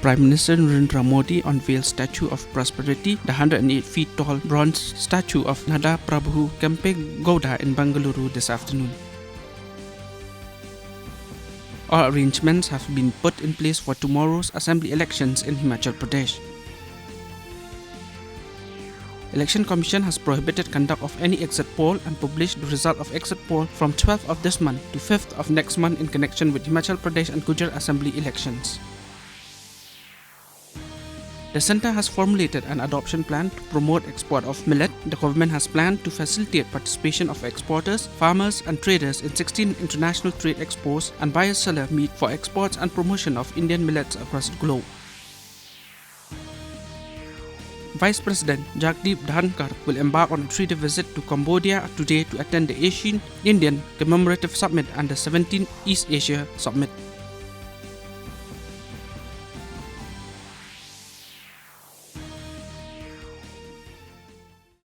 Prime Minister Narendra Modi unveiled Statue of Prosperity, the 108 feet tall bronze statue of Nada Prabhu Kempegowda in Bengaluru this afternoon. All arrangements have been put in place for tomorrow's assembly elections in Himachal Pradesh. Election Commission has prohibited conduct of any exit poll and published the result of exit poll from 12th of this month to 5th of next month in connection with Himachal Pradesh and Gujarat Assembly elections. The centre has formulated an adoption plan to promote export of millet. The government has planned to facilitate participation of exporters, farmers and traders in 16 international trade expos and buyer-seller meet for exports and promotion of Indian millets across the globe. Vice President Jagdeep Dhankar will embark on a 3-day visit to Cambodia today to attend the Asian-Indian Commemorative Summit and the 17th East Asia Summit.